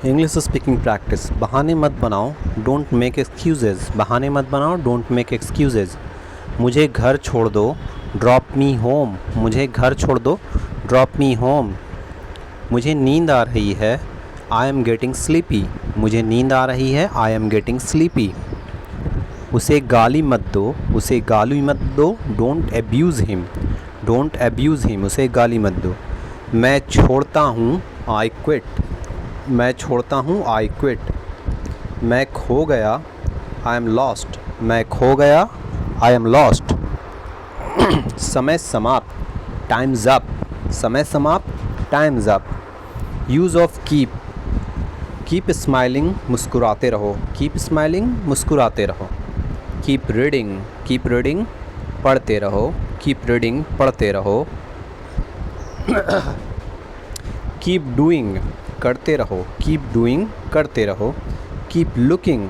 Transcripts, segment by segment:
English speaking practice. बहाने मत बनाओ, डोंट मेक एक्सक्यूजेज़। बहाने मत बनाओ, डोंट मेक एक्सक्यूजेज़। मुझे घर छोड़ दो, ड्रॉप मी होम। मुझे घर छोड़ दो, ड्रॉप मी होम। मुझे नींद आ रही है, आई एम गेटिंग स्लीपी। मुझे नींद आ रही है, आई एम गेटिंग स्लीपी। उसे गाली मत दो, उसे गाली मत दो, don't abuse him. Don't abuse him, उसे गाली मत दो। मैं छोड़ता हूँ, आई क्विट। मैं छोड़ता हूँ, आई क्विट। मैं खो गया, आई एम लॉस्ट। मैं खो गया, आई एम लॉस्ट। समय समाप्त, टाइम्स अप। समय समाप्त, times up. Use of keep, keep smiling, मुस्कुराते रहो। कीप स्माइलिंग, मुस्कुराते रहो। कीप रीडिंग, पढ़ते रहो। कीप रीडिंग, पढ़ते रहो। कीप डूइंग, करते रहो। कीप डूइंग, करते रहो। कीप लुकिंग,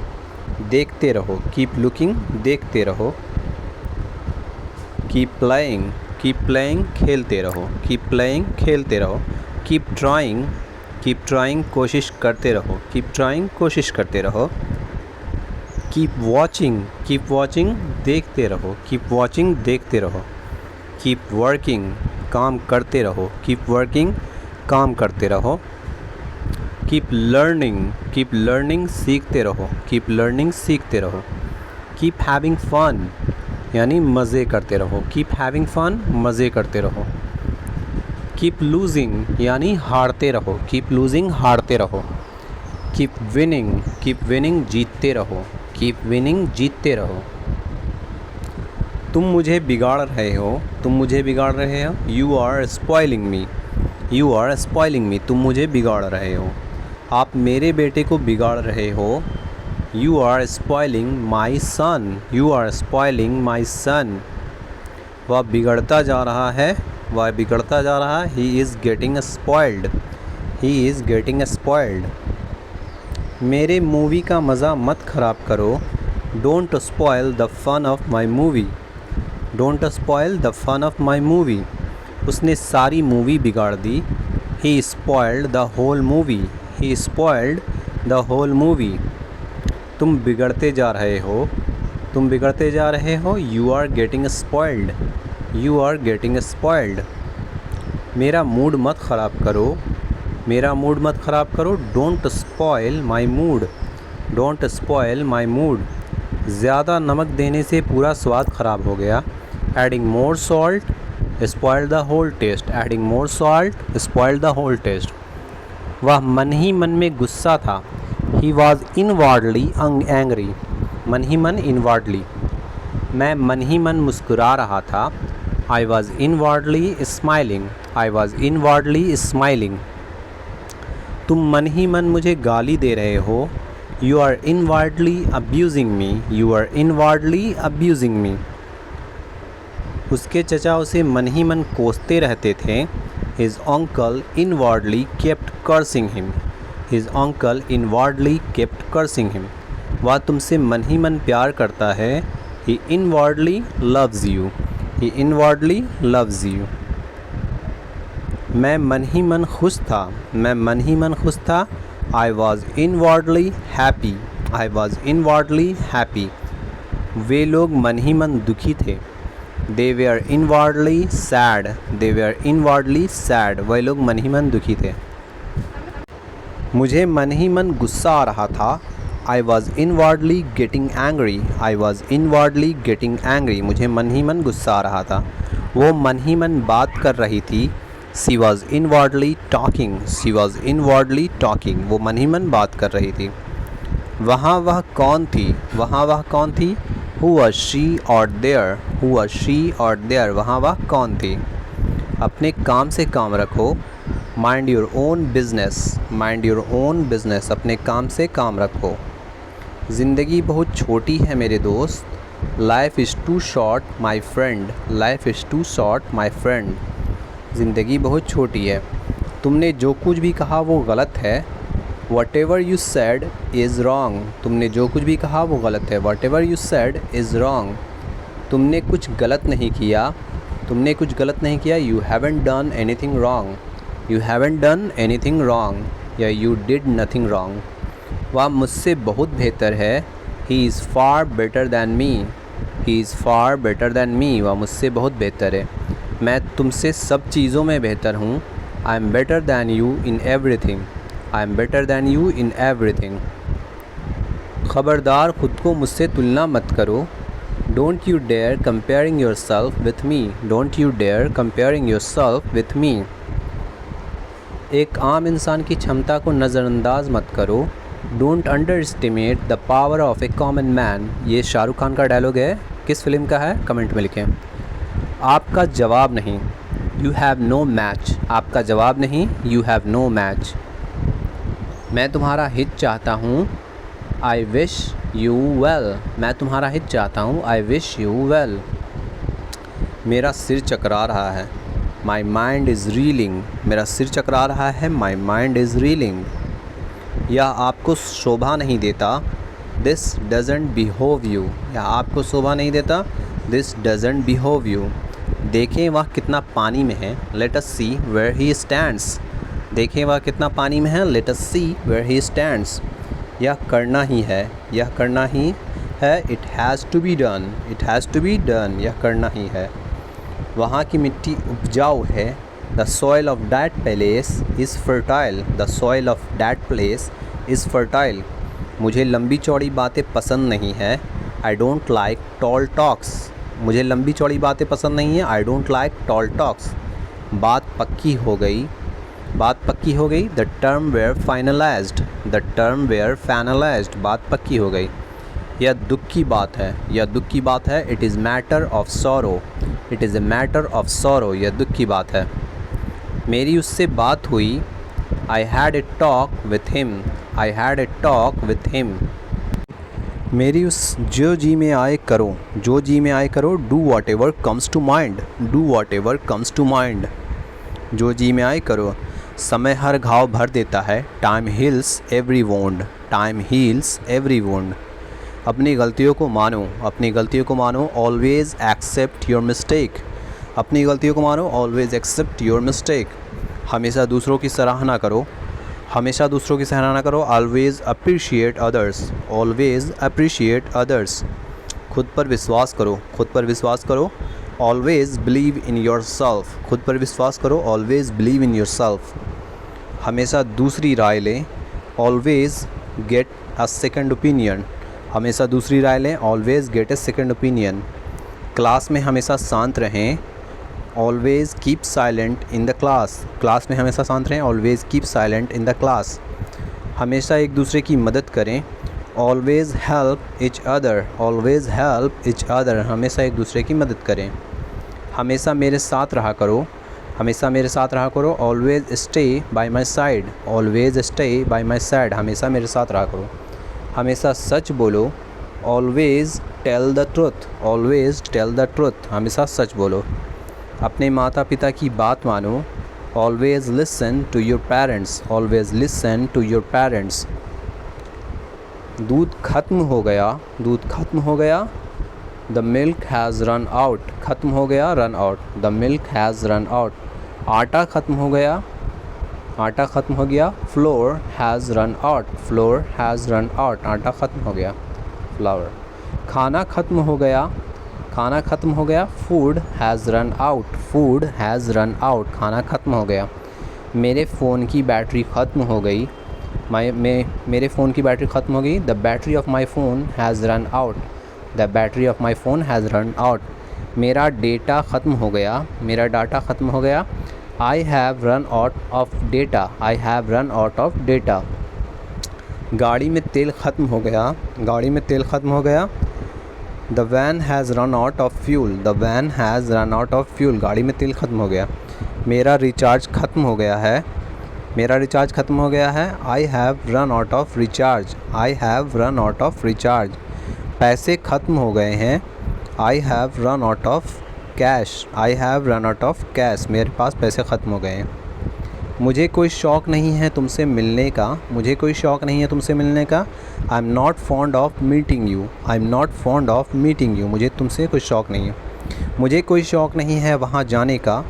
देखते रहो। कीप लुकिंग, देखते रहो। कीप प्लेइंग, खेलते रहो। कीप प्लेइंग, खेलते रहो। कीप ट्राइंग, कोशिश करते रहो। कीप ट्राइंग, कोशिश करते रहो। कीप वॉचिंग, देखते रहो। कीप वॉचिंग, देखते रहो। कीप वर्किंग, काम करते रहो। कीप वर्किंग, काम करते रहो। कीप लर्निंग, सीखते रहो। कीप लर्निंग, सीखते रहो। कीप हैविंग फन, यानी मज़े करते रहो। कीप हैविंग फन, मज़े करते रहो। कीप लूजिंग, यानी हारते रहो। कीप लूजिंग, हारते रहो। कीप विनिंग, जीतते रहो। कीप विनिंग, जीतते रहो। तुम मुझे बिगाड़ रहे हो। यू आर स्पॉइलिंग मी। तुम मुझे बिगाड़ रहे हो। आप मेरे बेटे को बिगाड़ रहे हो। You are spoiling my son. वह बिगड़ता जा रहा है, ही इज़ गेटिंग स्पॉइल्ड। मेरे मूवी का मज़ा मत ख़राब करो। Don't spoil the fun of my movie. उसने सारी मूवी बिगाड़ दी। He spoiled the whole movie. तुम बिगड़ते जा रहे हो। You are getting spoiled. मेरा मूड मत ख़राब करो। Don't spoil my mood. ज़्यादा नमक देने से पूरा स्वाद ख़राब हो गया। Adding more salt spoiled the whole taste. वह मन ही मन में गुस्सा था। He was inwardly angry. मन ही मन, इनवार्डली। मैं मन ही मन मुस्कुरा रहा था। I was inwardly smiling. तुम मन ही मन मुझे गाली दे रहे हो। You are inwardly abusing me. उसके चचा उसे मन ही मन कोसते रहते थे। His uncle inwardly kept cursing him. वह तुमसे मन ही मन प्यार करता है। He inwardly loves you. मैं मन ही मन खुश था। I was inwardly happy. वे लोग मन ही मन दुखी थे। They were inwardly sad. वह लोग मन ही मन दुखी थे। मुझे मन ही मन गुस्सा आ रहा था। I was inwardly getting angry. मुझे मन ही मन गुस्सा आ रहा था। वो मन ही मन बात कर रही थी। She was inwardly talking. वो मन ही मन बात कर रही थी। वहाँ वह कौन थी? Who was she or there? वहाँ वह कौन थी? अपने काम से काम रखो। Mind your own business. अपने काम से काम रखो। ज़िंदगी बहुत छोटी है मेरे दोस्त। Life is too short my friend. ज़िंदगी बहुत छोटी है। तुमने जो कुछ भी कहा वो गलत है। Whatever you said is wrong. तुमने जो कुछ भी कहा वो गलत है। Whatever you said is wrong. तुमने कुछ गलत नहीं किया। You haven't done anything wrong. या you did nothing wrong। वह मुझसे बहुत बेहतर है। He is far better than me। He is far better than me। वह मुझसे बहुत बेहतर है। मैं तुमसे सब चीज़ों में बेहतर हूँ। I am better than you in everything। I am better than you in everything। ख़बरदार ख़ुद को मुझसे तुलना मत करो। Don't you dare comparing yourself with me। Don't you dare comparing yourself with me। एक आम इंसान की क्षमता को नज़रअंदाज मत करो। Don't underestimate the power of a common man। ये शाहरुख खान का डायलॉग है। किस फिल्म का है? कमेंट में लिखें। आपका जवाब नहीं। You have no match। आपका जवाब नहीं। You have no match। मैं तुम्हारा हित चाहता हूँ। I wish you well। मैं तुम्हारा हित चाहता हूँ। I wish you well। मेरा सिर चकरा रहा है। My mind is reeling। मेरा सिर चकरा रहा है। My mind is reeling। यह आपको शोभा नहीं देता। This doesn't behove you। यह आपको शोभा नहीं देता। This doesn't behove you। देखें वह कितना पानी में है। Let us see where he stands। देखें वह कितना पानी में है। Let us see where he stands। यह करना ही है। यह करना ही है। It has to be done। It has to be done। यह करना ही है। वहाँ की मिट्टी उपजाऊ है। The soil of that place is fertile। The soil of that place is fertile। मुझे लंबी चौड़ी बातें पसंद नहीं है। I don't like tall talks। मुझे लंबी चौड़ी बातें पसंद नहीं है। I don't like tall talks। बात पक्की हो गई। बात पक्की हो गई। The term were finalized। The term were finalized। बात पक्की हो गई। यह दुख की बात है। यह दुख की बात है। It is matter of sorrow। It is a matter of sorrow। यह दुख की बात है। मेरी उससे बात हुई। I had a talk with him। I had a talk with him। मेरी उस जो जी में आए करो। जो जी में आए करो। Do whatever comes to mind। Do whatever comes to mind। जो जी में आए करो। समय हर घाव भर देता है। Time heals every wound। Time heals every wound। अपनी गलतियों को मानो। अपनी गलतियों को मानो। Always accept your mistake। अपनी गलतियों को मानो। Always accept your mistake। हमेशा दूसरों की सराहना करो। हमेशा दूसरों की सराहना करो। Always appreciate others। Always appreciate others। खुद पर विश्वास करो। खुद पर विश्वास करो। Always believe in yourself। खुद पर विश्वास करो। Always believe in yourself। हमेशा दूसरी राय लें। Always get a second opinion। हमेशा दूसरी राय लें। Always get a second opinion। Class में हमेशा शांत रहें। Always keep silent in the class। Class में हमेशा शांत रहें। Always keep silent in the class। हमेशा एक दूसरे की मदद करें। Always help each other। Always help each other। हमेशा एक दूसरे की मदद करें। हमेशा मेरे साथ रहा करो। हमेशा मेरे साथ रहा करो। Always stay by my side। Always stay by my side। हमेशा मेरे साथ रहा करो। हमेशा सच बोलो। Always tell the truth। Always tell the truth। हमेशा सच बोलो। अपने माता पिता की बात मानो। Always listen to your parents। Always listen to your parents। दूध ख़त्म हो गया। दूध ख़त्म हो गया। The milk has run out। ख़त्म हो गया। run out। The milk has run out। आटा ख़त्म हो गया। आटा ख़त्म हो गया। Flour has run out। Flour has run out। आटा ख़त्म हो गया। Flour। खाना ख़त्म हो गया। खाना ख़त्म हो गया। Food has run out। Food has run out। खाना ख़त्म हो गया। मेरे फ़ोन की बैटरी ख़त्म हो गई। मेरे फ़ोन की बैटरी ख़त्म हो गई। The battery of my phone has run out। The battery of my phone has run out। मेरा डेटा ख़त्म हो गया। मेरा डाटा ख़त्म हो गया। I have run out of data। I have run out of data। गाड़ी में तेल ख़त्म हो गया। गाड़ी में तेल ख़त्म हो गया। The van has run out of fuel। The van has run out of fuel। गाड़ी में तेल ख़त्म हो गया। मेरा रिचार्ज ख़त्म हो गया है। मेरा रिचार्ज ख़त्म हो गया है। I have run out of recharge। I have run out of recharge। पैसे ख़त्म हो गए हैं। I have run out of cash. I have run out of cash. मेरे पास पैसे ख़त्म हो गए हैं। मुझे कोई शौक़ नहीं है तुमसे मिलने का। मुझे कोई शौक़ नहीं है तुमसे मिलने का। I am not fond of meeting you. I am not fond of meeting you. मुझे तुमसे कोई शौक़ नहीं है। मुझे कोई शौक़ नहीं है वहाँ जाने का।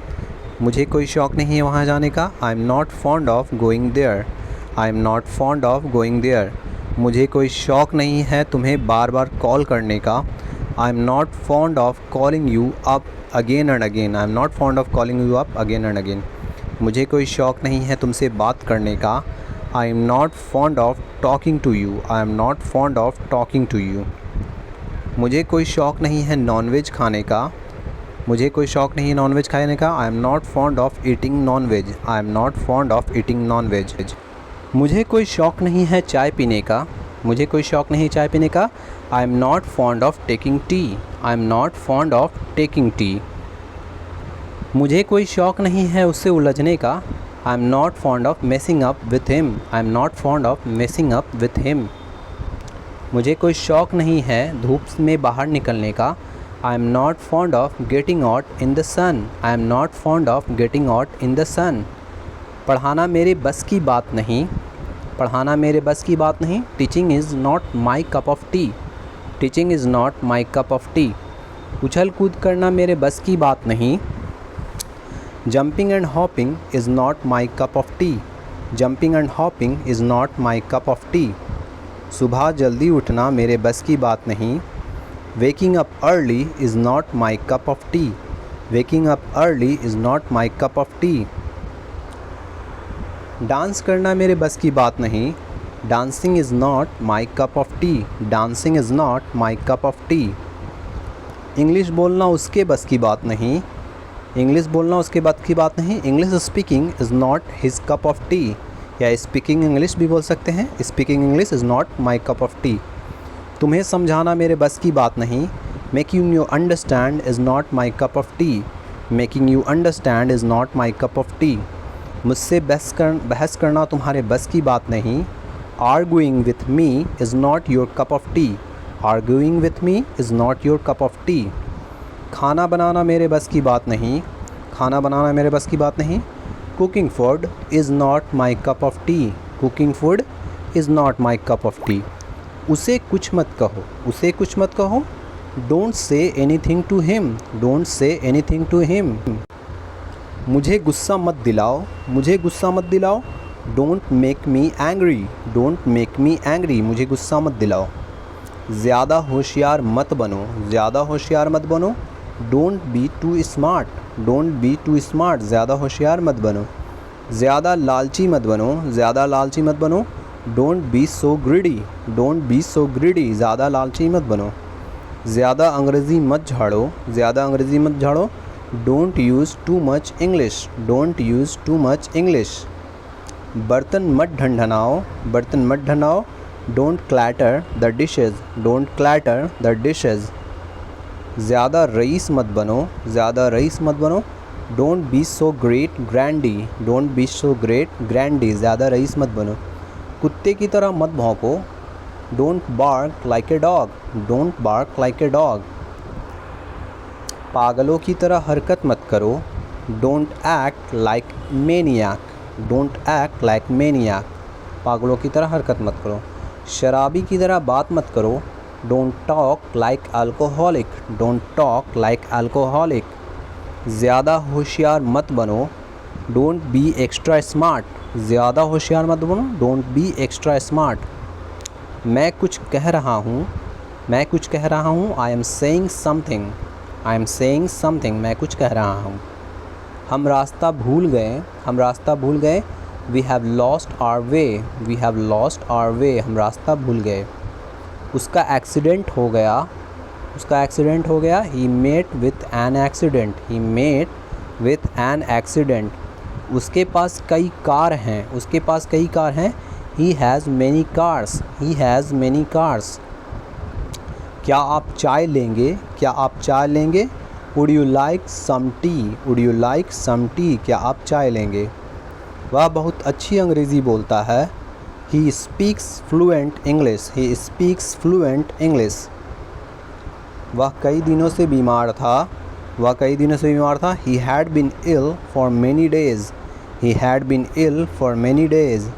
मुझे कोई शौक़ नहीं है वहाँ जाने का। I am not fond of going there. I am not fond of going there. मुझे कोई शौक़ नहीं है तुम्हें बार बार कॉल करने का। I am not fond of calling you up again and again. I am not fond of calling you up again and again. मुझे कोई शौक़ नहीं है तुमसे बात करने का। I am not fond of talking to you. I am not fond of talking to you. मुझे कोई शौक़ नहीं है नॉनवेज खाने का। मुझे कोई शौक़ नहीं है नॉनवेज खाने का। I am not fond of eating nonveg. I am not fond of eating nonveg. मुझे कोई शौक़ नहीं है चाय पीने का। मुझे कोई शौक़ नहीं चाय पीने का। I am not fond of taking tea. I am not fond of taking tea. मुझे कोई शौक़ नहीं है उससे उलझने का। I am not fond of messing up with him. I am not fond of messing up with him. मुझे कोई शौक़ नहीं है धूप में बाहर निकलने का। I am not fond of getting out in the sun. I am not fond of getting out in the sun. पढ़ाना मेरे बस की बात नहीं। पढ़ाना मेरे बस की बात नहीं। Teaching is not my cup of T. Teaching is not my cup of T. उछल कूद करना मेरे बस की बात नहीं। Jumping and hopping is not my cup of T. Jumping and hopping is not my cup of T. सुबह जल्दी उठना मेरे बस की बात नहीं। Waking up early is not my cup of T. Waking up early is not my cup of T. Dance करना मेरे बस की बात नहीं। Dancing is not my cup of T. Dancing is not my cup of T. English बोलना उसके बस की बात नहीं। इंग्लिश बोलना उसके बस की बात नहीं। English speaking is not his cup of T. या स्पीकिंग इंग्लिश भी बोल सकते हैं। Speaking English is not my cup of T. तुम्हें समझाना मेरे बस की बात नहीं। Making you understand is not my cup of T. Making you understand is not my cup of T. मुझसे बहस करना तुम्हारे बस की बात नहीं। Arguing with me is not your cup of T. Arguing with me is not your cup of T. खाना बनाना मेरे बस की बात नहीं। खाना बनाना मेरे बस की बात नहीं। Cooking food is not my cup of T. Cooking food is not my cup of T. उसे कुछ मत कहो। उसे कुछ मत कहो। Don't say anything to him. Don't say anything to him. मुझे गुस्सा मत दिलाओ। मुझे गुस्सा मत दिलाओ। Don't make me angry. Don't make me angry. मुझे गुस्सा मत दिलाओ। ज़्यादा होशियार मत बनो। ज़्यादा होशियार मत बनो। Don't be too smart. Don't be too smart. ज़्यादा होशियार मत बनो। ज़्यादा लालची मत बनो। ज़्यादा लालची मत बनो। Don't be so greedy. Don't be so greedy. ज़्यादा लालची मत बनो। ज़्यादा अंग्रेज़ी मत झाड़ो। ज़्यादा अंग्रेज़ी मत झाड़ो। Don't use too much English. Don't use too much English. बर्तन मत ढंढनाओ। बर्तन मत ढंढाओ। Don't clatter the dishes. Don't clatter the dishes. ज़्यादा रईस मत बनो। ज़्यादा रईस मत बनो। Don't be so great grandy. Don't be so great grandy. ज़्यादा रईस मत बनो। कुत्ते की तरह मत भौंको। Don't bark like a dog. Don't bark like a dog. पागलों की तरह हरकत मत करो। Don't act like मैनियाक। Don't act like मैनियाक। पागलों की तरह हरकत मत करो। शराबी की तरह बात मत करो। Don't talk like alcoholic. Don't talk like alcoholic. ज़्यादा होशियार मत बनो। Don't B extra smart. ज़्यादा होशियार मत बनो। Don't B extra smart. मैं कुछ कह रहा हूँ। मैं कुछ कह रहा हूँ। I am saying something. I am saying something. मैं कुछ कह रहा हूँ। हम रास्ता भूल गए। हम रास्ता भूल गए। We have lost our way. We have lost our way. हम रास्ता भूल गए। उसका एक्सीडेंट हो गया। उसका एक्सीडेंट हो गया। He met with an accident. He met with an accident. उसके पास कई कार हैं। उसके पास कई कार हैं। He has many cars. He has many cars. क्या आप चाय लेंगे? क्या आप चाय लेंगे? Would you like some tea? Would you like some tea? क्या आप चाय लेंगे? वह बहुत अच्छी अंग्रेज़ी बोलता है। He speaks fluent English. He speaks fluent English. वह कई दिनों से बीमार था। वह कई दिनों से बीमार था। He had been ill for many days. He had been ill for many days.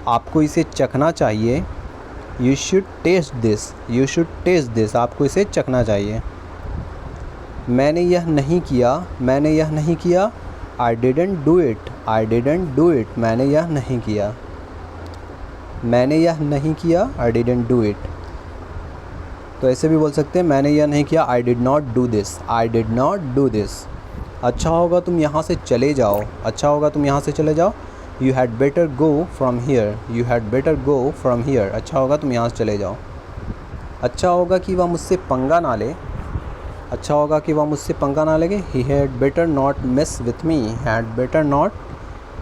आपको इसे चखना चाहिए। You should taste this. You should taste this. आपको इसे चखना चाहिए। मैंने यह नहीं किया। मैंने यह नहीं किया। I didn't do it. I didn't do it. मैंने यह नहीं किया। मैंने यह नहीं किया, आई डिडंट डू इट। तो ऐसे भी बोल सकते हैं, मैंने यह नहीं किया, I did not do this, I did not do this. अच्छा होगा तुम यहाँ से चले जाओ, अच्छा होगा तुम यहाँ से चले जाओ। You had better go from here, you had better go from here. अच्छा होगा तुम यहाँ से चले जाओ। अच्छा होगा कि वह मुझसे पंगा ना ले, अच्छा होगा कि वह मुझसे पंगा ना लगे। ही had better not mess with me, had better not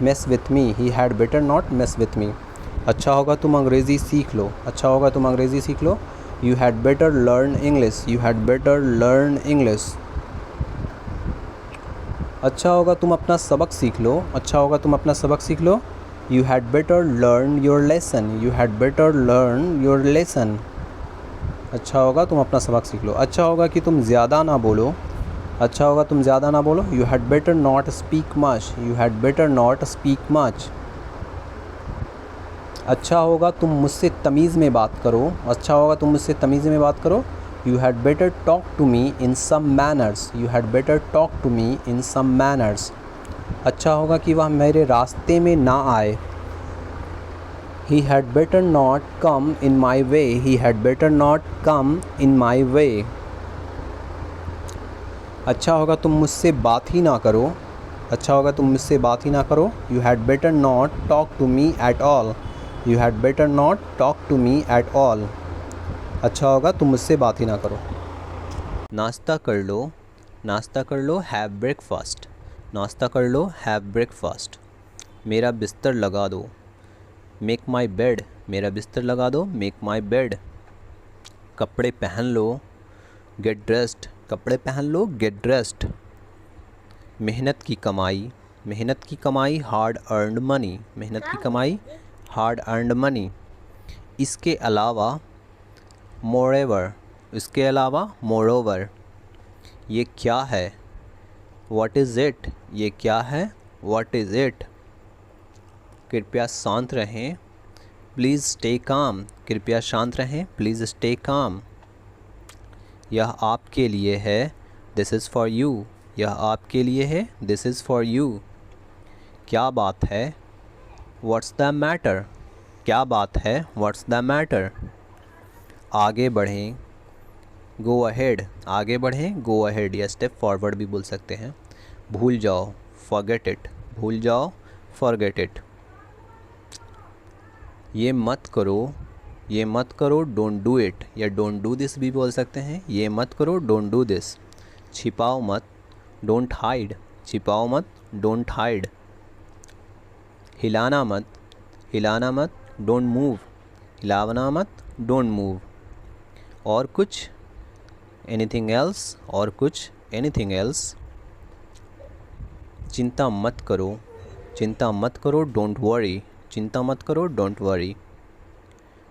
mess with me, he had better not mess with me. अच्छा होगा तुम अंग्रेज़ी सीख लो, अच्छा होगा तुम अंग्रेज़ी सीख लो। You had better learn English, you had better learn English. अच्छा होगा तुम अपना सबक सीख लो, अच्छा होगा तुम अपना सबक सीख लो। You had better learn your lesson, you had better learn your lesson. अच्छा होगा तुम अपना सबक सीख लो। अच्छा होगा कि तुम ज़्यादा ना बोलो, अच्छा होगा तुम ज़्यादा ना बोलो। You had better not speak much, you had better not speak much. अच्छा होगा तुम मुझसे तमीज़ में बात करो, अच्छा होगा तुम मुझसे तमीज़ में बात करो। You had better talk to me in some manners, you had better talk to me in some manners. अच्छा होगा कि वह मेरे रास्ते में ना आए। He had better not come in my way, he had better not come in my way. अच्छा होगा तुम मुझसे बात ही ना करो, अच्छा होगा तुम मुझसे बात ही ना करो। You had better not talk to me at all, you had better not talk to me at all. अच्छा होगा तुम मुझसे बात ही ना करो। नाश्ता कर लो, नाश्ता कर लो, हैव ब्रेकफास्ट, नाश्ता कर लो, हैव ब्रेकफास्ट। मेरा बिस्तर लगा दो, मेक माई बेड, मेरा बिस्तर लगा दो, मेक माई बेड। कपड़े पहन लो, गेट ड्रेस्ड, कपड़े पहन लो, गेट ड्रेस्ड। मेहनत की कमाई, मेहनत की कमाई, हार्ड अर्नड मनी, मेहनत की कमाई, हार्ड अर्नड मनी। इसके अलावा, मोरेवर, इसके अलावा, मोरोवर। ये क्या है, व्हाट इज़ इट, ये क्या है, व्हाट इज़ इट। कृपया शांत रहें, प्लीज़ स्टे काम, कृपया शांत रहें, प्लीज़ स्टे काम। यह आपके लिए है, दिस इज़ फॉर यू, यह आपके लिए है, दिस इज़ फॉर यू। क्या बात है, व्हाट्स द मैटर, क्या बात है, व्हाट्स द मैटर। आगे बढ़ें, गो अहेड, आगे बढ़ें, गो अहेड या स्टेप फॉरवर्ड भी बोल सकते हैं। भूल जाओ, फॉरगेट इट, भूल जाओ, फॉरगेट इट। ये मत करो, ये मत करो, डोंट डू इट या डोंट डू दिस भी बोल सकते हैं। ये मत करो, डोंट डू दिस। छिपाओ मत, डोंट हाइड, छिपाओ मत, डोंट हाइड। हिलाना मत, हिलाना मत, डोंट मूव, हिलाना मत, डोंट मूव। और कुछ, एनीथिंग एल्स, और कुछ, एनीथिंग एल्स। चिंता मत करो, चिंता मत करो, डोंट वरी, चिंता मत करो, डोंट वरी।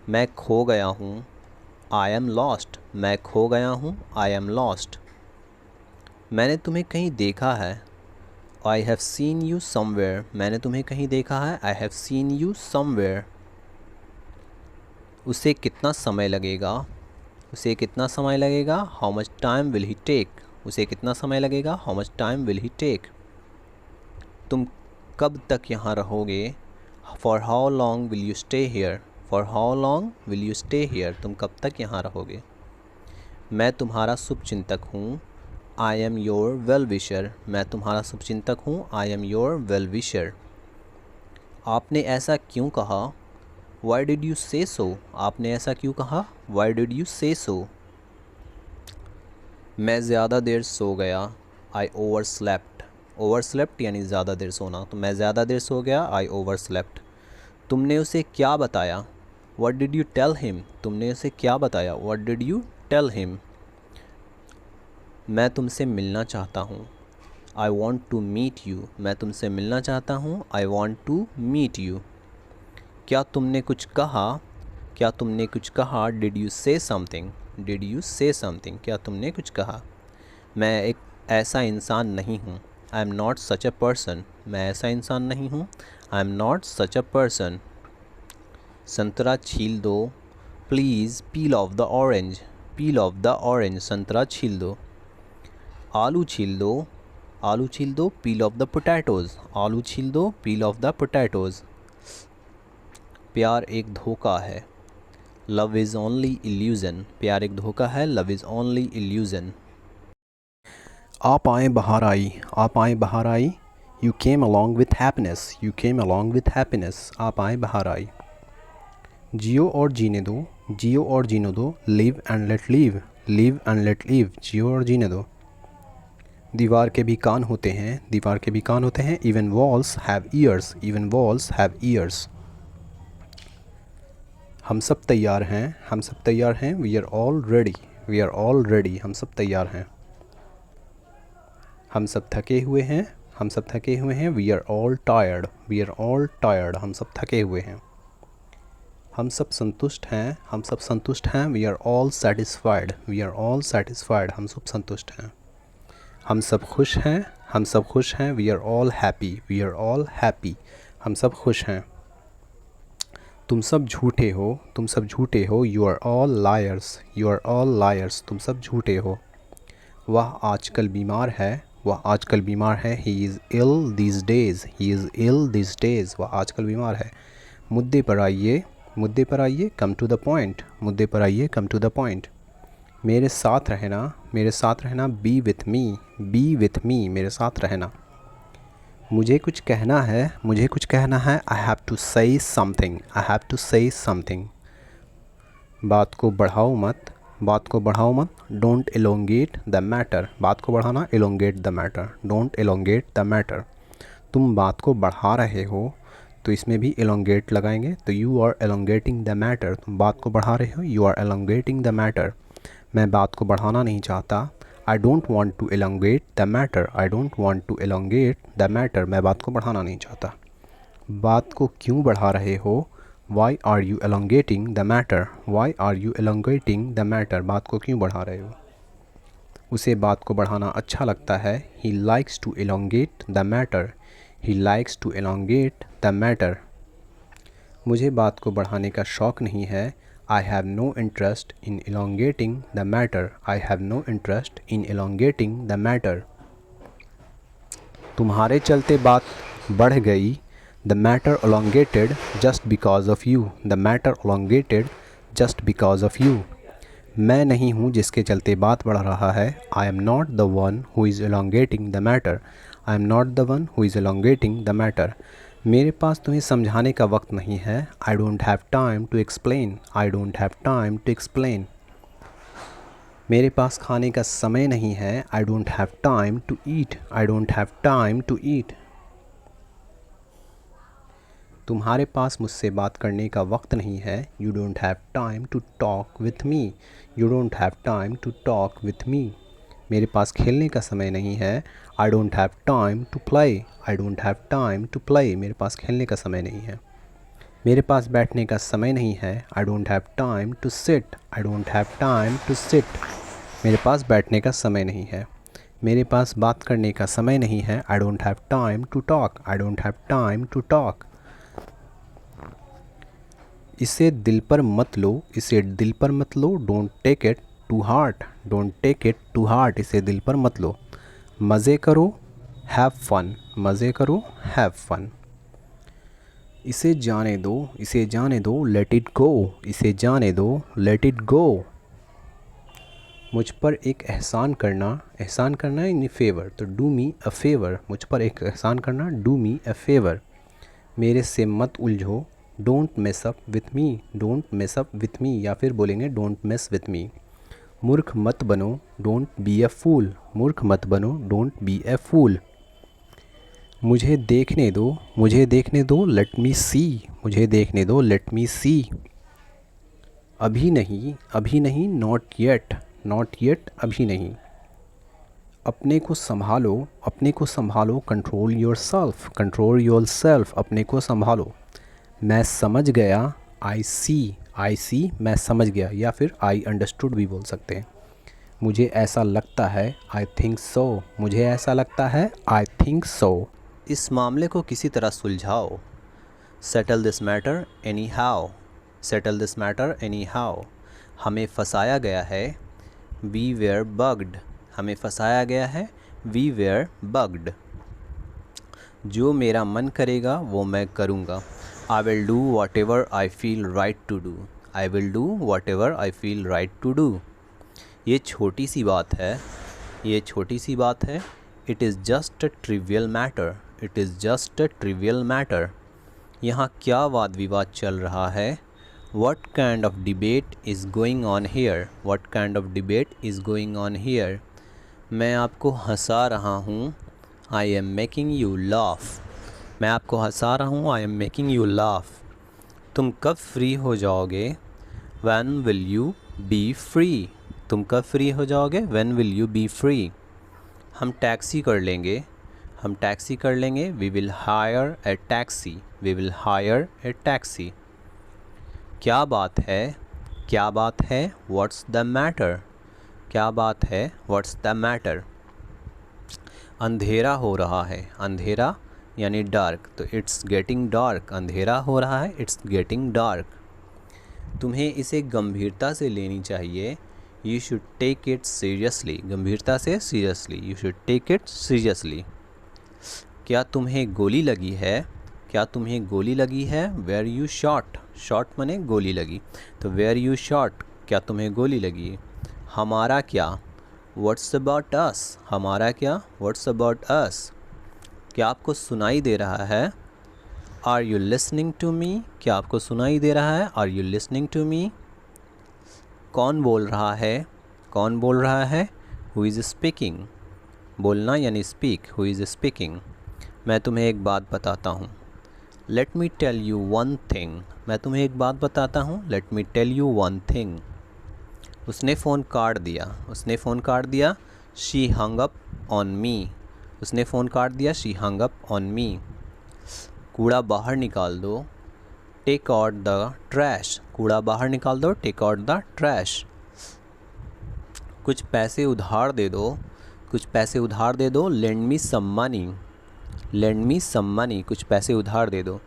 मैं खो गया हूँ, आई एम लॉस्ट, मैं खो गया हूँ, आई एम लॉस्ट। मैंने तुम्हें कहीं देखा है, I have seen you somewhere, मैंने तुम्हें कहीं देखा है, I have seen you somewhere. उसे कितना समय लगेगा, उसे कितना समय लगेगा, how much time will he take, उसे कितना समय लगेगा, how much time will he take. तुम कब तक यहाँ रहोगे, for how long will you stay here, for how long will you stay here, तुम कब तक यहाँ रहोगे। मैं तुम्हारा शुभचिंतक हूँ, I am your well wisher, मैं तुम्हारा शुभचिंतक हूँ, I am your well wisher. आपने ऐसा क्यों कहा, वाई डिड यू से सो, आपने ऐसा क्यों कहा, वाई डिड यू से सो। मैं ज़्यादा देर सो गया, आई ओवर स्लेप्ट, ओवर स्लेप्ट यानी ज़्यादा देर सोना, तो मैं ज़्यादा देर सो गया, आई ओवर स्लेप्ट। तुमने उसे क्या बताया, what did you tell him, तुमने उसे क्या बताया, what did you tell him. मैं तुमसे मिलना चाहता हूँ, I want to meet you, मैं तुमसे मिलना चाहता हूँ, I want to meet you. क्या तुमने कुछ कहा, क्या तुमने कुछ कहा, did you say something, did you say something, क्या तुमने कुछ कहा। मैं एक ऐसा इंसान नहीं हूँ, I am not such a person, मैं ऐसा इंसान नहीं हूँ, I am not such a person. संतरा छील दो, please peel of the orange, peel of the orange, संतरा छील दो। आलू छील दो, आलू छील दो, पील ऑफ द पोटैटोज़, आलू छील दो, पील ऑफ द पोटैटोज़। प्यार एक धोखा है। लव इज़ ओनली इल्यूज़न, प्यार एक धोखा है। Love is only illusion. आप आए बाहर आई, आप आए बाहर आई। You came along with happiness, you came along with happiness, आप आए बाहर आई। जियो और जीने दो, जियो और जीने दो। Live and let live, live and let live, जियो और जीने दो। दीवार के भी कान होते हैं, दीवार के भी कान होते हैं। Even walls have ears, even walls have ears. हम सब तैयार हैं, हम सब तैयार हैं। We are all ready, we are all ready, हम सब तैयार हैं। हम सब थके हुए हैं, हम सब थके हुए हैं। We are all tired, we are all tired, हम सब थके हुए हैं। हम सब संतुष्ट हैं, हम सब संतुष्ट हैं। We are all satisfied, we are all satisfied, हम सब संतुष्ट हैं। हम सब खुश हैं, हम सब खुश हैं। We are all happy, we are all happy, हम सब खुश हैं। तुम सब झूठे हो, तुम सब झूठे हो। You are all liars, you are all liars, तुम सब झूठे हो। वह आजकल बीमार है, वह आजकल बीमार है। He is ill these days, he is ill these days, वह आजकल बीमार है। मुद्दे पर आइए, मुद्दे पर आइए। कम टू द पॉइंट, मुद्दे पर आइए। Come to the point. मेरे साथ रहना, मेरे साथ रहना। Be with me, be with me, मेरे साथ रहना। मुझे कुछ कहना है, मुझे कुछ कहना है। I have to say something, I have to say something. बात को बढ़ाओ मत, बात को बढ़ाओ मत। डोंट एलोंगेट द मैटर, बात को बढ़ाना। Elongate the matter, don't elongate the matter. तुम बात को बढ़ा रहे हो तो इसमें भी एलोंगेट लगाएंगे। तो you are elongating the matter, तुम बात को बढ़ा रहे हो। You are elongating the matter. मैं बात को बढ़ाना नहीं चाहता। I don't want to elongate the matter, I don't want to elongate the matter, मैं बात को बढ़ाना नहीं चाहता। बात को क्यों बढ़ा रहे हो। Why are you elongating the matter, why are you elongating the matter, बात को क्यों बढ़ा रहे हो। उसे बात को बढ़ाना अच्छा लगता है। He likes to elongate the matter, he likes to elongate the matter. मुझे बात को बढ़ाने का शौक़ नहीं है। I have no interest in elongating the matter, I have no interest in elongating the matter। तुम्हारे चलते बात बढ़ गई। The matter elongated just because of you, the matter elongated just because of you। मैं नहीं हूँ जिसके चलते बात बढ़ रहा है। I am not the one who is elongating the matter, I am not the one who is elongating the matter। मेरे पास तुम्हें समझाने का वक्त नहीं है। I don't have time to explain, I don't have time to explain. मेरे पास खाने का समय नहीं है। I don't have time to eat, I don't have time to eat. तुम्हारे पास मुझसे बात करने का वक्त नहीं है। You don't have time to talk with me, you don't have time to talk with me. मेरे पास खेलने का समय नहीं है। I don't have time to play, I don't have time to play, मेरे पास खेलने का समय नहीं है। मेरे पास बैठने का समय नहीं है। I don't have time to sit, I don't have time to sit, मेरे पास बैठने का समय नहीं है। मेरे पास बात करने का समय नहीं है। I don't have time to talk, I don't have time to talk. इसे दिल पर मत लो, इसे दिल पर मत लो। Don't take it to heart, don't take it to heart, इसे दिल पर मत लो। मज़े करो, हैव फन, मज़े करो, हैव फन। इसे जाने दो, इसे जाने दो। लेट इट गो, इसे जाने दो। Let it go. मुझ पर एक एहसान करना, एहसान करना इन फेवर, तो डू मी अ फेवर। मुझ पर एक एहसान करना, डू मी अ फेवर। मेरे से मत उलझो। Don't mess up with me, don't mess up with me, या फिर बोलेंगे डोंट मेस विथ मी। मूर्ख मत बनो, डोंट बी ए फूल, मूर्ख मत बनो, डोंट बी ए फूल। मुझे देखने दो, मुझे देखने दो। लेट मी सी, मुझे देखने दो। लेट मी सी। अभी नहीं, अभी नहीं। नॉट येट, नॉट येट, अभी नहीं। अपने को संभालो, अपने को संभालो। Control your self, control your self, अपने को संभालो। मैं समझ गया। आई सी, आई सी, मैं समझ गया, या फिर आई अंडरस्टूड भी बोल सकते हैं। मुझे ऐसा लगता है। आई थिंक सो, मुझे ऐसा लगता है। I think so. इस मामले को किसी तरह सुलझाओ। Settle this matter anyhow, settle this matter anyhow. हमें फंसाया गया है। वी वेयर बग्ड, हमें फंसाया गया है। We were bugged. जो मेरा मन करेगा वो मैं करूँगा। I will do whatever I feel right to do. I will do whatever I feel right to do. ये छोटी सी बात है, ये छोटी सी बात है. It is just a trivial matter. It is just a trivial matter. यहाँ क्या वाद विवाद चल रहा है? What kind of debate is going on here? What kind of debate is going on here? मैं आपको हंसा रहा हूँ. I am making you laugh. मैं आपको हंसा रहा हूँ. I am making you laugh. तुम कब फ्री हो जाओगे? When will you be free? तुम कब फ्री हो जाओगे? When will you be free? हम टैक्सी कर लेंगे. हम टैक्सी कर लेंगे. We will hire a taxi. We will hire a taxi. क्या बात है? क्या बात है? What's the matter? क्या बात है? What's the matter? अंधेरा हो रहा है. अंधेरा यानी डार्क. तो इट्स गेटिंग डार्क. अंधेरा हो रहा है. It's getting dark. तुम्हें इसे गंभीरता से लेनी चाहिए. You should take it seriously. गंभीरता से seriously. You should take it seriously. क्या तुम्हें गोली लगी है? क्या तुम्हें गोली लगी है? Where you shot. शॉट माने गोली लगी. तो वेयर यू शॉट. क्या तुम्हें गोली लगी? हमारा क्या? What's about us. हमारा क्या? What's about us. क्या आपको सुनाई दे रहा है? Are you listening to me. क्या आपको सुनाई दे रहा है? Are you listening to me. कौन बोल रहा है? कौन बोल रहा है? Who is speaking. बोलना यानी स्पीक. Who is speaking. मैं तुम्हें एक बात बताता हूँ. Let me tell you one thing. मैं तुम्हें एक बात बताता हूँ. Let me tell you one thing. उसने फ़ोन काट दिया. उसने फ़ोन काट दिया. She hung up on me. उसने फ़ोन काट दिया. She hung up on me. कूड़ा बाहर निकाल दो. Take out the trash. कूड़ा बाहर निकाल दो. Take out the trash. कुछ पैसे उधार दे दो. कुछ पैसे उधार दे दो. Lend me some money. Lend me some money. कुछ पैसे उधार दे दो.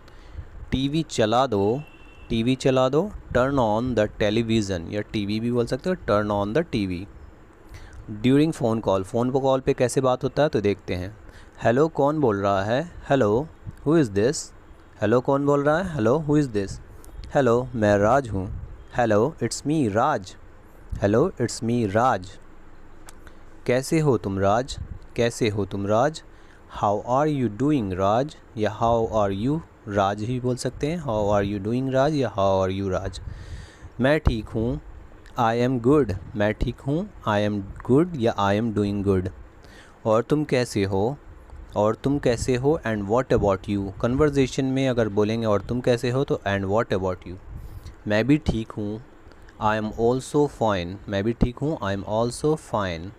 टीवी चला दो. टीवी चला दो. Turn on the television. या टीवी भी बोल सकते हो. Turn on the TV. During phone call. Phone पर कॉल पे कैसे बात होता है तो देखते हैं. हेलो कौन बोल रहा है? Hello who is this. Hello कौन बोल रहा है? Hello who is this. Hello मैं राज हूँ. Hello it's me Raj. Hello it's me Raj. कैसे हो तुम राज. कैसे हो तुम Raj. How are you doing Raj. या हाउ आर यू राज ही बोल सकते हैं. How are you doing Raj या हाउ आर यू राज. मैं ठीक हूँ. I am good. मैं ठीक हूँ. आई एम गुड या आई एम डूइंग गुड. और तुम कैसे हो. और तुम कैसे हो. And what about you. Conversation में अगर बोलेंगे और तुम कैसे हो तो एंड व्हाट अबाउट यू. मैं भी ठीक हूँ. I am also fine. मैं भी ठीक हूँ. I am also fine.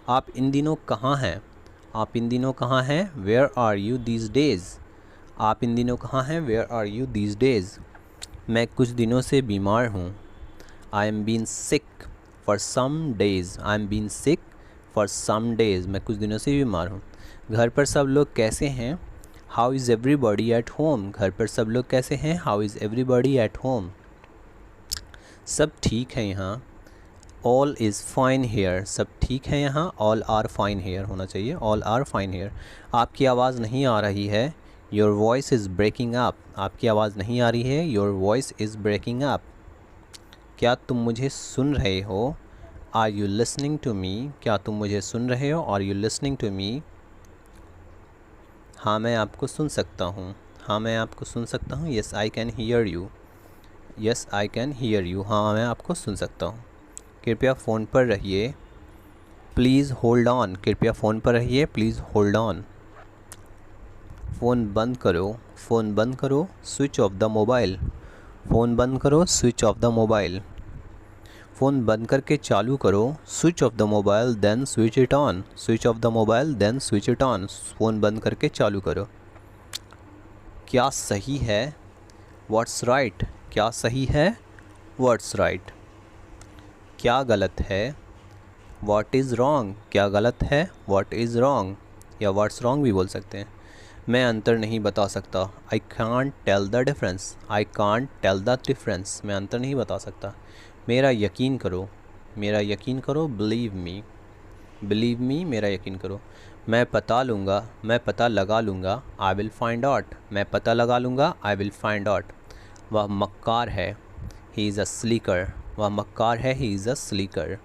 आप इन दिनों कहाँ हैं. आप इन दिनों कहाँ हैं. Where are you these days. आप इन दिनों कहाँ हैं. Where are you these days. मैं कुछ दिनों से बीमार हूँ. I am been sick for some days. I am been sick for some days. मैं कुछ दिनों से बीमार हूँ. घर पर सब लोग कैसे हैं. How is everybody at home. घर पर सब लोग कैसे हैं. How is everybody at home. सब ठीक है यहाँ. All is fine here. सब ठीक है यहाँ. ऑल आर फाइन हेयर होना चाहिए. All are fine here. आपकी आवाज़ नहीं आ रही है. Your voice is breaking up. आपकी आवाज़ नहीं आ रही है. Your voice is breaking up. क्या तुम मुझे सुन रहे हो. Are you listening to me. क्या तुम मुझे सुन रहे हो. Are you listening to me. हाँ मैं आपको सुन सकता हूँ. हाँ मैं आपको सुन सकता हूँ. Yes I can hear you. Yes I can hear you. हाँ मैं आपको सुन सकता हूँ. कृपया फ़ोन पर रहिए. Please hold on. कृपया फ़ोन पर रहिए. Please hold on. फ़ोन बंद करो. फ़ोन बंद करो. Switch off the mobile. Phone बंद करो. Switch off the mobile. Phone बंद करके चालू करो. Switch off the mobile then switch it on. Switch off the mobile then switch it on. Phone बंद करके चालू करो. क्या सही है. What's right. क्या सही है. What's right. क्या गलत है. What is wrong. क्या गलत है. व्हाट इज़ रॉन्ग या व्हाट्स रॉन्ग भी बोल सकते हैं. मैं अंतर नहीं बता सकता. I can't tell the difference. I can't tell the difference. मैं अंतर नहीं बता सकता. मेरा यकीन करो. मेरा यकीन करो. Believe me. Believe me. मेरा यकीन करो. मैं पता लूँगा, मैं पता लगा लूँगा, आई विल फाइंड आउट, मैं पता लगा लूँगा, आई विल फाइंड आउट। वह मक्कार है, ही इज़ अ स्लीकर, वह मक्कार है, ही इज़ अ स्लीकर।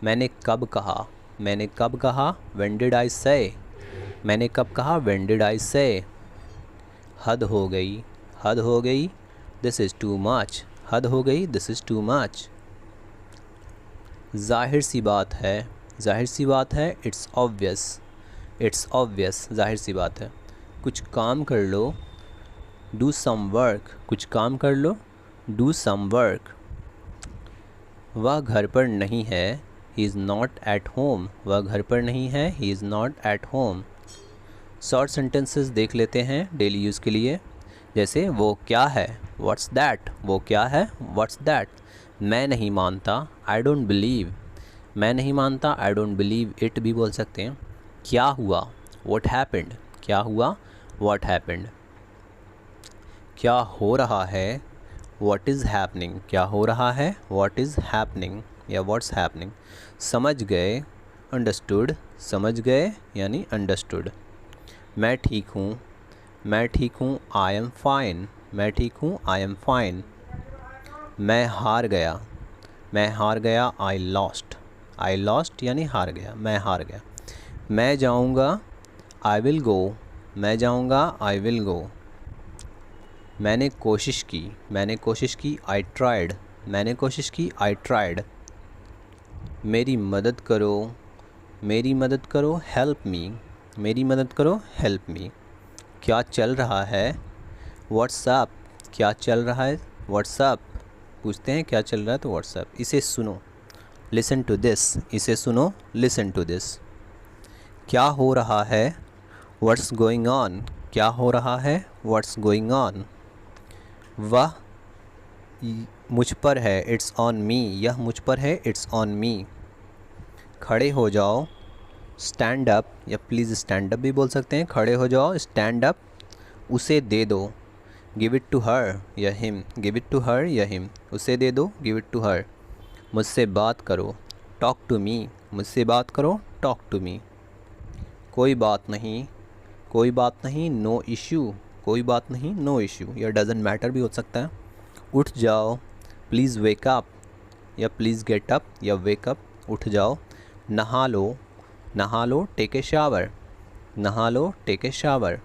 मैंने कब कहा, मैंने कब कहा, व्हेन डिड आई से, मैंने कब कहा, व्हेन डिड आई से। हद हो गई, हद हो गई, दिस इज़ टू मच, हद हो गई, दिस इज़ टू मच। ज़ाहिर सी बात है, ज़ाहिर सी बात है, इट्स ऑब्वियस, इट्स ऑब्वियस, ज़ाहिर सी बात है। कुछ काम कर लो, डू सम वर्क, कुछ काम कर लो, डू सम वर्क। वह घर पर नहीं है, he is not at home, वह घर पर नहीं है, he is not at home. Short sentences देख लेते हैं डेली यूज़ के लिए, जैसे वो क्या है, व्हाट्स दैट, वो क्या है, व्हाट्स दैट। मैं नहीं मानता, आई डोंट बिलीव, मैं नहीं मानता, आई डोंट बिलीव इट भी बोल सकते हैं। क्या हुआ, व्हाट हैपेंड, क्या हुआ, व्हाट हैपेंड। क्या हो रहा है, व्हाट इज़ हैपनिंग, क्या हो रहा है, व्हाट इज़ हैपनिंग या व्हाट्स हैपनिंग। समझ गए, अंडरस्टूड, समझ गए यानी अंडरस्टूड। मैं ठीक हूँ, मैं ठीक हूँ, आई एम फाइन, मैं ठीक हूँ, आई एम फाइन। मैं हार गया, मैं हार गया, आई लॉस्ट, आई लॉस्ट यानी हार गया, मैं हार गया। मैं जाऊँगा, आई विल गो, मैं जाऊँगा, आई विल गो। मैंने कोशिश की, मैंने कोशिश की, आई ट्राइड, मैंने कोशिश की, आई ट्राइड। मेरी मदद करो, मेरी मदद करो, हेल्प मी, मेरी मदद करो, हेल्प मी। क्या चल रहा है, व्हाट्सअप, क्या चल रहा है, व्हाट्सअप। पूछते हैं क्या चल रहा है तो व्हाट्सअप। इसे सुनो, लिसन टू दिस, इसे सुनो, लिसन टू दिस। क्या हो रहा है, व्हाट्स गोइंग ऑन, क्या हो रहा है, व्हाट्स गोइंग ऑन। वह मुझ पर है, इट्स ऑन मी, यह मुझ पर है, इट्स ऑन मी। खड़े हो जाओ, स्टैंड अप या प्लीज़ स्टैंड अप भी बोल सकते हैं। खड़े हो जाओ, स्टैंड अप। उसे दे दो, गिव इट टू हर या him, give it to her या हिम। उसे दे दो, गिव इट टू हर। मुझसे बात करो, टॉक टू मी, मुझसे बात करो, टॉक टू मी। कोई बात नहीं, कोई बात नहीं, नो इश्यू, कोई बात नहीं, नो इश्यू या डजेंट मैटर भी हो सकता है। उठ जाओ, प्लीज़ वेक अप या प्लीज़ गेट अप या वेक अप, उठ जाओ। नहा लो, नहा लो, टेक ए शावर, नहा लो, टेक ए शावर।